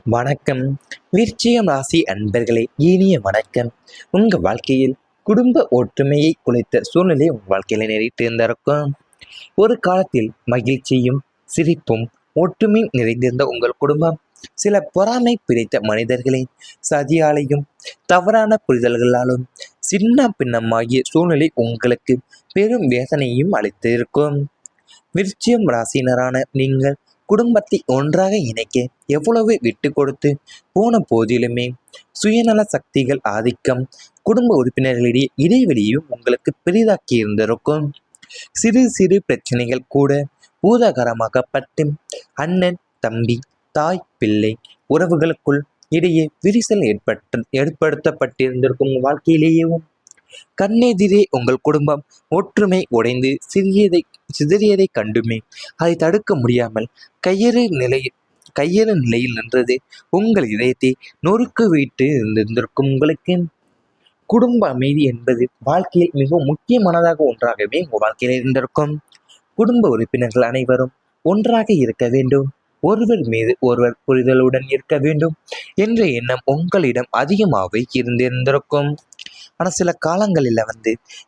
வணக்கம். விருச்சிகம் ராசி அன்பர்களே, இனிய வணக்கம். உங்கள் வாழ்க்கையில் குடும்ப ஒற்றுமையை குலைத்த சூழ்நிலை உங்கள் வாழ்க்கையில் நேரிட்டு இருந்திருக்கும். ஒரு காலத்தில் மகிழ்ச்சியும் சிரிப்பும் ஒற்றுமையும் நிறைந்திருந்த உங்கள் குடும்பம் சில பொறாமை பிடித்த மனிதர்களின் சதியாலையும் தவறான புரிதல்களாலும் சின்ன பின்னமாகிய சூழ்நிலை உங்களுக்கு பெரும் வேதனையும் அளித்திருக்கும். விருச்சிகம் ராசினரான நீங்கள் குடும்பத்தை ஒன்றாக இணைக்க எவ்வளவு விட்டு கொடுத்து போன போதிலுமே சுயநல சக்திகள் ஆதிக்கம் குடும்ப உறுப்பினர்களிடையே இடைவெளியும் உங்களுக்கு பெரிதாக்கி இருந்திருக்கும். சிறு சிறு பிரச்சனைகள் கூட பூதாகரமாகப்பட்டு அண்ணன் தம்பி தாய் பிள்ளை உறவுகளுக்குள் இடையே விரிசல் ஏற்படுத்தப்பட்டிருந்திருக்கும். வாழ்க்கையிலேயும் கண்ணெதிரே உங்கள் குடும்பம் ஒற்றுமை உடைந்து சிதறியதை கண்டுமே அதை தடுக்க முடியாமல் கையறு நிலையில் நின்றது உங்கள் இதயத்தை நொறுக்கு விட்டு இருந்திருக்கும். உங்களுக்கு குடும்ப அமைதி என்பது வாழ்க்கையில் மிகவும் முக்கியமானதாக ஒன்றாகவே உங்கள் வாழ்க்கையில் இருந்திருக்கும். குடும்ப உறுப்பினர்கள் அனைவரும் ஒன்றாக இருக்க வேண்டும், ஒருவர் மீது ஒருவர் புரிதலுடன் இருக்க வேண்டும் என்ற எண்ணம் உங்களிடம் அதிகமாகவே இருந்திருந்திருக்கும். ஆனால் சில காலங்களில்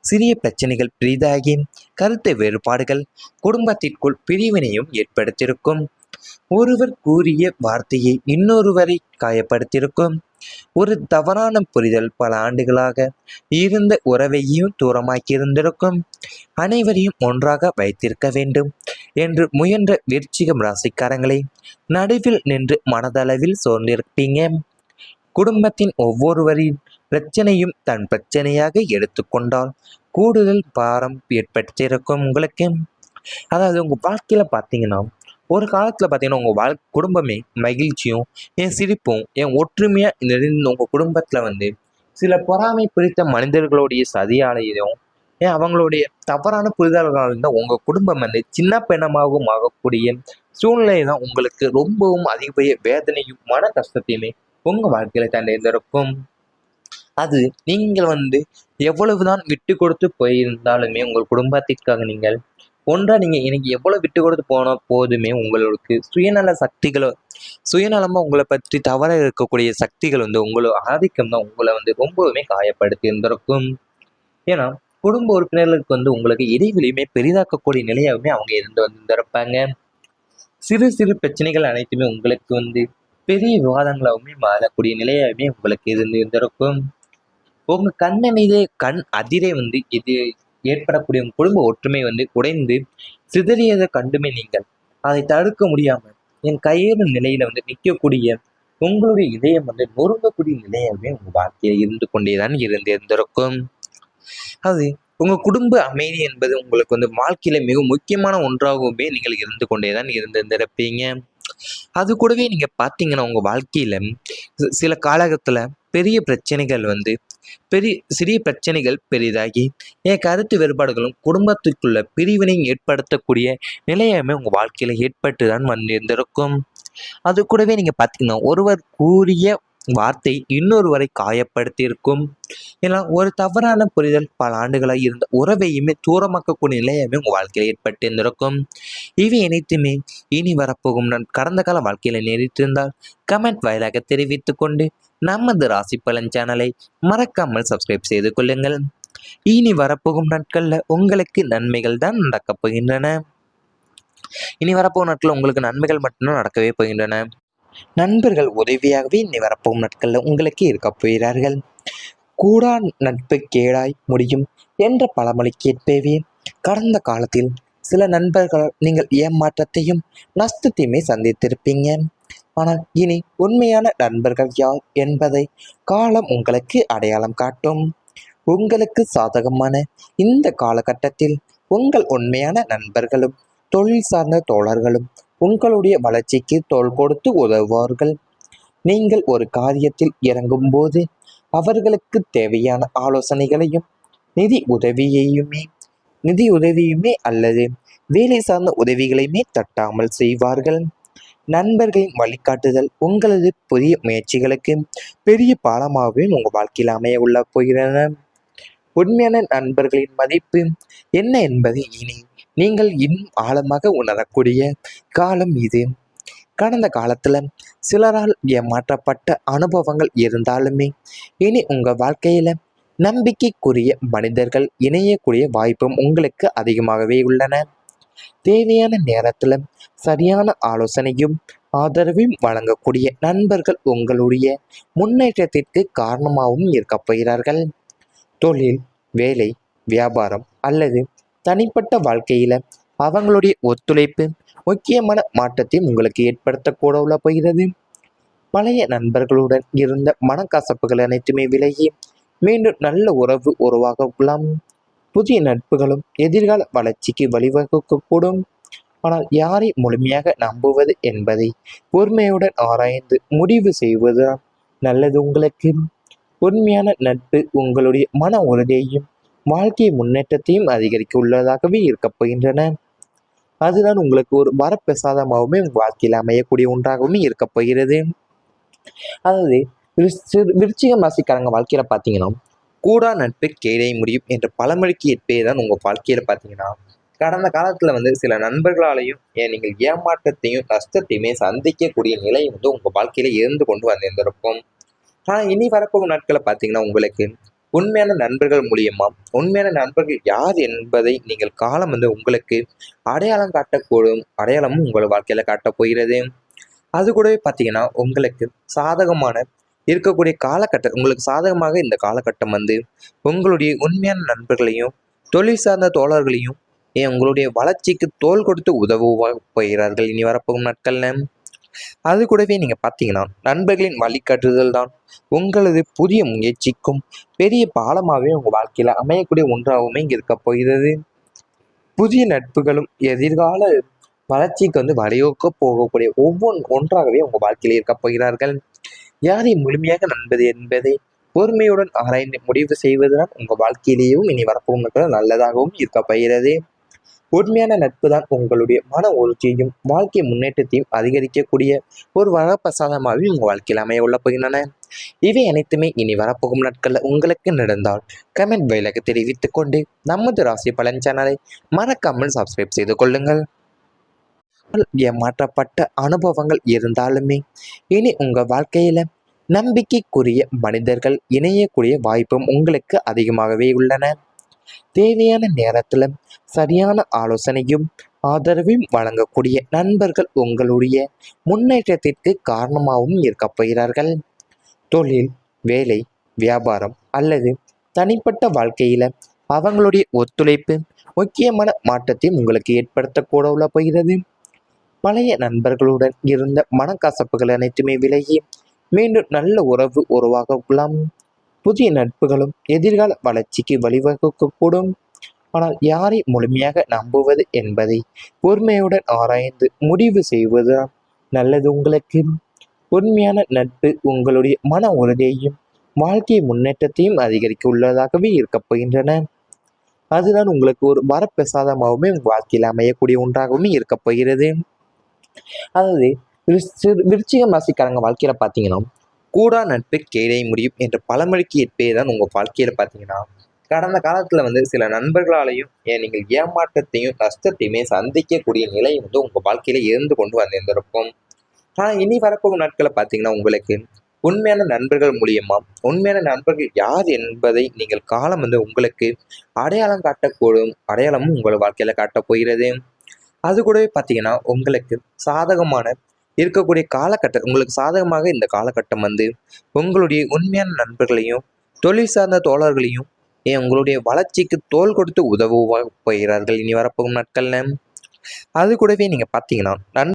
சிறிய பிரச்சனைகள் பெரிதாகி கருத்து வேறுபாடுகள் குடும்பத்திற்குள் பிரிவினையும் ஏற்படுத்தியிருக்கும். ஒருவர் கூறிய வார்த்தையை இன்னொருவரை காயப்படுத்தியிருக்கும். ஒரு தவறான புரிதல் பல ஆண்டுகளாக இருந்த உறவையும் தூரமாக்கியிருந்திருக்கும். அனைவரையும் ஒன்றாக வைத்திருக்க வேண்டும் என்று முயன்ற விருச்சிகம் ராசிக்காரங்களை நடுவில் நின்று மனதளவில் சோர்ந்திருப்பீங்க. குடும்பத்தின் ஒவ்வொருவரின் பிரச்சனையும் தன் பிரச்சனையாக எடுத்துக்கொண்டால் கூடுதல் பாரம் ஏற்பட்டிருக்கும் உங்களுக்கு. அதாவது உங்கள் வாழ்க்கையில் பார்த்தீங்கன்னா ஒரு காலத்தில் பார்த்தீங்கன்னா உங்கள் குடும்பமே மகிழ்ச்சியும் என் சிரிப்பும் என் ஒற்றுமையாக நிறைந்த உங்கள் குடும்பத்தில் சில பொறாமை பிடித்த மனிதர்களுடைய சதியாலையும் அவங்களுடைய தவறான புரிதல்களால் இருந்தால் உங்கள் குடும்பம் சின்ன பின்னமாகவும் ஆகக்கூடிய சூழ்நிலை தான் உங்களுக்கு ரொம்பவும் அதிகப்படிய வேதனையும் மன கஷ்டத்தையுமே உங்கள் வாழ்க்கையில் தண்டிருக்கும். அது நீங்கள் எவ்வளவுதான் விட்டு கொடுத்து போயிருந்தாலுமே உங்கள் குடும்பத்திற்காக நீங்கள் இன்னைக்கு எவ்வளவு விட்டு கொடுத்து போன போதுமே உங்களுக்கு சுயநலமா உங்களை பற்றி தவற இருக்கக்கூடிய சக்திகள் உங்களோட ஆதிக்கம் தான் உங்களை ரொம்பவுமே காயப்படுத்தி இருந்திருக்கும். ஏன்னா குடும்ப உறுப்பினர்களுக்கு உங்களுக்கு இடைவெளியுமே பெரிதாக்கக்கூடிய நிலையாகவுமே அவங்க இருந்து வந்திருப்பாங்க. சிறு சிறு பிரச்சனைகள் அனைத்துமே உங்களுக்கு பெரிய விவாதங்களாகவுமே மாறக்கூடிய நிலையாகவே உங்களுக்கு இருந்திருக்கும். உங்க கண் அதிரே இது ஏற்படக்கூடிய குடும்ப ஒற்றுமை உடைந்து சிதறியதை கண்டுமே நீங்கள் அதை தடுக்க முடியாமல் என் கையேறு நிலையில நிற்கக்கூடிய உங்களுடைய இதயம் நொறுங்கக்கூடிய நிலையாகவே உங்க வாழ்க்கையில இருந்து கொண்டேதான் இருந்திருக்கும். அது உங்க குடும்ப அமைதி என்பது உங்களுக்கு வாழ்க்கையில மிக முக்கியமான ஒன்றாகவுமே நீங்கள் இருந்து கொண்டேதான் இருந்திருப்பீங்க. அது கூடவே நீங்க பார்த்தீங்கன்னா உங்க வாழ்க்கையில சில காலகட்டத்துல பெரிய பிரச்சனைகள் சிறிய பிரச்சனைகள் பெரிதாகி என் கருத்து வேறுபாடுகளும் குடும்பத்துக்குள்ள பிரிவினையும் ஏற்படுத்தக்கூடிய நிலையமே உங்க வாழ்க்கையில ஏற்பட்டு தான் வந்திருந்திருக்கும். அது கூடவே நீங்க பார்த்தீங்கன்னா ஒருவர் கூறிய வார்த்தை இன்னொருவரை காயப்படுத்தி இருக்கும். ஏன்னா ஒரு தவறான புரிதல் பல ஆண்டுகளாக இருந்த உறவையுமே தூரமாக்கக்கூடிய நிலையமே உங்கள் வாழ்க்கையில் ஏற்பட்டு இருந்திருக்கும். இவை அனைத்துமே இனி வரப்போகும் நான் கடந்த கால வாழ்க்கையில நேரிட்டிருந்தால் கமெண்ட் வாயிலாக தெரிவித்து கொண்டு நமது ராசி பலன் சேனலை மறக்காமல் சப்ஸ்கிரைப் செய்து கொள்ளுங்கள். இனி வரப்போகும் நாட்களில் உங்களுக்கு நன்மைகள் தான் நடக்கப் போகின்றன. இனி வரப்போகும் நாட்களில் உங்களுக்கு நன்மைகள் மட்டும்தான் நடக்கவே போகின்றன. நண்பர்கள் உதவியாகவே இனி வரப்போகும் நாட்களில் உங்களுக்கு இருக்கப் போகிறார்கள். கூடா நட்பு கேடாய் முடியும் என்ற பழமொழிக்கு ஏற்பவே கடந்த காலத்தில் சில நண்பர்கள் நீங்கள் ஏமாற்றத்தையும் நஷ்டத்தையுமே சந்தித்திருப்பீங்க. ஆனால் இனி உண்மையான நண்பர்கள் யார் என்பதை காலம் உங்களுக்கு அடையாளம் காட்டும். உங்களுக்கு சாதகமான இந்த காலகட்டத்தில் உங்கள் உண்மையான நண்பர்களும் தொழில் சார்ந்த தோழர்களும் உங்களுடைய வளர்ச்சிக்கு தோள் கொடுத்து உதவுவார்கள். நீங்கள் ஒரு காரியத்தில் இறங்கும் போது அவர்களுக்கு தேவையான ஆலோசனைகளையும் நிதி உதவியுமே அல்லது வேலை சார்ந்த உதவிகளையுமே தட்டாமல் செய்வார்கள். நண்பர்களின் வழிகாட்டுதல் உங்களது புதிய முயற்சிகளுக்கு பெரிய பாலமாகவே உங்கள் வாழ்க்கையில் அமைய உள்ள போகிறன. உண்மையான நண்பர்களின் மதிப்பு என்ன என்பதை இனி நீங்கள் இன்னும் ஆழமாக உணரக்கூடிய காலம் இது. கடந்த காலத்துல சிலரால் ஏமாற்றப்பட்ட அனுபவங்கள் இருந்தாலுமே இனி உங்க வாழ்க்கையில நம்பிக்கைக்குரிய மனிதர்கள் இணையக்கூடிய வாய்ப்பும் உங்களுக்கு அதிகமாகவே உள்ளன. தேவையான நேரத்துல சரியான ஆலோசனையும் ஆதரவையும் வழங்கக்கூடிய நண்பர்கள் உங்களுடைய முன்னேற்றத்திற்கு காரணமாகவும் இருக்கப் போகிறார்கள். தொழில், வேலை, வியாபாரம் அல்லது தனிப்பட்ட வாழ்க்கையில அவங்களுடைய ஒத்துழைப்பு முக்கியமான மாற்றத்தை உங்களுக்கு ஏற்படுத்தக்கூட உள்ள போகிறது. பழைய நண்பர்களுடன் இருந்த மனக்கசப்புகள் அனைத்துமே விலகி மீண்டும் நல்ல உறவு உருவாகலாம். புதிய நட்புகளும் எதிர்கால வளர்ச்சிக்கு வழிவகுக்கக்கூடும். ஆனால் யாரை முழுமையாக நம்புவது என்பதை பொறுமையுடன் ஆராய்ந்து முடிவு செய்வதுதான் நல்லது உங்களுக்கு. உண்மையான நட்பு உங்களுடைய மன உறுதியையும் வாழ்க்கை முன்னேற்றத்தையும் அதிகரிக்க உள்ளதாகவே இருக்கப் போகின்றன. அதுதான் உங்களுக்கு ஒரு வரப்பிரசாதமாகவுமே உங்கள் வாழ்க்கையில் அமையக்கூடிய ஒன்றாகவும் இருக்கப் போகிறது. அதாவது விருச்சிகம் ராசிக்காரங்க வாழ்க்கையில பார்த்தீங்கன்னா, கூடா நட்பு கேடை முடியும் என்ற பழமொழிக்கு ஏற்பே தான் உங்கள் வாழ்க்கையில பார்த்தீங்கன்னா, கடந்த காலத்துல சில நண்பர்களாலையும் நீங்கள் ஏமாற்றத்தையும் நஷ்டத்தையுமே சந்திக்கக்கூடிய நிலை உங்க வாழ்க்கையில இருந்து கொண்டு வந்திருந்திருக்கும். ஆனா இனி வரப்போகும் நாட்களை பார்த்தீங்கன்னா, உங்களுக்கு உண்மையான நண்பர்கள் மூலியமா உண்மையான நண்பர்கள் யார் என்பதை நீங்கள் காலம் உங்களுக்கு அடையாளம் காட்டக்கூடும் அடையாளமும் உங்கள் வாழ்க்கையில காட்டப் போகிறது. அது கூடவே பார்த்தீங்கன்னா, உங்களுக்கு சாதகமான இருக்கக்கூடிய காலகட்டம் உங்களுக்கு சாதகமாக இந்த காலகட்டம் உங்களுடைய உண்மையான நண்பர்களையும் தொழில் சார்ந்த தோழர்களையும் உங்களுடைய வளர்ச்சிக்கு தோள் கொடுத்து உதவுவா போகிறார்கள் இனி வரப்போகும் நாட்கள்ல. அது கூடவே நீங்க பார்த்தீங்கன்னா, நண்பர்களின் வழிகாட்டுதல் தான் உங்களது புதிய முயற்சிக்கும் பெரிய பாலமாகவே உங்க வாழ்க்கையில அமையக்கூடிய ஒன்றாகவுமே இங்க இருக்க போகிறது. புதிய நட்புகளும் எதிர்கால வளர்ச்சிக்கு வழிவகுக்க போகக்கூடிய ஒன்றாகவே உங்க வாழ்க்கையில இருக்க போகிறார்கள். யாரை முழுமையாக நண்பது என்பதை பொறுமையுடன் ஆராய்ந்து முடிவு செய்வதுதான் உங்க வாழ்க்கையிலேயும் இனி வரப்போகும் நல்லதாகவும் இருக்க போகிறது. உண்மையான நட்பு தான் உங்களுடைய மன உறுதியையும் வாழ்க்கை முன்னேற்றத்தையும் அதிகரிக்கக்கூடிய ஒரு வரப்பிரசாதமாகவே உங்க வாழ்க்கையில் அமைய உள்ள போகின்றன. இவை அனைத்துமே இனி வரப்போகும் நாட்கள்ல உங்களுக்கு நடந்தால் கமெண்ட் வழியாக தெரிவித்துக் கொண்டு நமது ராசி பலன் சேனலை மறக்காமல் சப்ஸ்கிரைப் செய்து கொள்ளுங்கள். ஏமாற்றப்பட்ட அனுபவங்கள் இருந்தாலுமே இனி உங்க வாழ்க்கையில நம்பிக்கைக்குரிய மனிதர்கள் இணையக்கூடிய வாய்ப்பும் உங்களுக்கு அதிகமாகவே உள்ளன. தேவையான நேரத்துல சரியான ஆலோசனையும் ஆதரவையும் வழங்கக்கூடிய நண்பர்கள் உங்களுடைய முன்னேற்றத்திற்கு காரணமாகவும் இருக்கப் போகிறார்கள். தொழில், வேலை, வியாபாரம் அல்லது தனிப்பட்ட வாழ்க்கையில அவங்களுடைய ஒத்துழைப்பு முக்கியமான மாற்றத்தை உங்களுக்கு ஏற்படுத்தக்கூட உள்ள போகிறது. பழைய நண்பர்களுடன் இருந்த மனக்கசப்புகள் அனைத்துமே விலகி மீண்டும் நல்ல உறவு உருவாகலாம். புதிய நட்புகளும் எதிர்கால வளர்ச்சிக்கு வழிவகுக்கக்கூடும். ஆனால் யாரை முழுமையாக நம்புவது என்பதை பொறுமையுடன் ஆராய்ந்து முடிவு செய்வதுதான் நல்லது உங்களுக்கு. உண்மையான நட்பு உங்களுடைய மன உறுதியையும் வாழ்க்கை முன்னேற்றத்தையும் அதிகரிக்க உள்ளதாகவே இருக்கப் போகின்றன. அதுதான் உங்களுக்கு ஒரு வரப்பிரசாதமாகவுமே உங்கள் வாழ்க்கையில் அமையக்கூடிய ஒன்றாகவுமே இருக்கப் போகிறது. அதாவது விருச்சிகம் ராசிக்காரங்க வாழ்க்கையில பார்த்தீங்கன்னா, கூடா நட்பு கேடை முடியும் என்ற பழமொழிக்கு ஏற்பே தான் உங்க வாழ்க்கையில பார்த்தீங்கன்னா, கடந்த காலத்துல சில நண்பர்களாலையும் நீங்கள் ஏமாற்றத்தையும் நஷ்டத்தையுமே சந்திக்கக்கூடிய நிலை உங்க வாழ்க்கையில இருந்து கொண்டு வந்திருந்திருக்கும். ஆனா இனி வரப்போகும் நாட்களை பார்த்தீங்கன்னா, உங்களுக்கு உண்மையான நண்பர்கள் மூலியமா உண்மையான நண்பர்கள் யார் என்பதை நீங்கள் காலம் உங்களுக்கு அடையாளம் காட்டக்கூடும் அடையாளமும் உங்கள் வாழ்க்கையில காட்டப் போகிறது. அது கூடவே பார்த்தீங்கன்னா, உங்களுக்கு சாதகமான இருக்கக்கூடிய காலகட்டம் உங்களுக்கு சாதகமாக இந்த காலகட்டம் உங்களுடைய உண்மையான நண்பர்களையும் தொழில் சார்ந்த தோழர்களையும் உங்களுடைய வளர்ச்சிக்கு தோள் கொடுத்து உதவுவா போகிறார்கள் இனி வரப்போகும் நாட்கள்ல. அது கூடவே நீங்க பார்த்தீங்கன்னா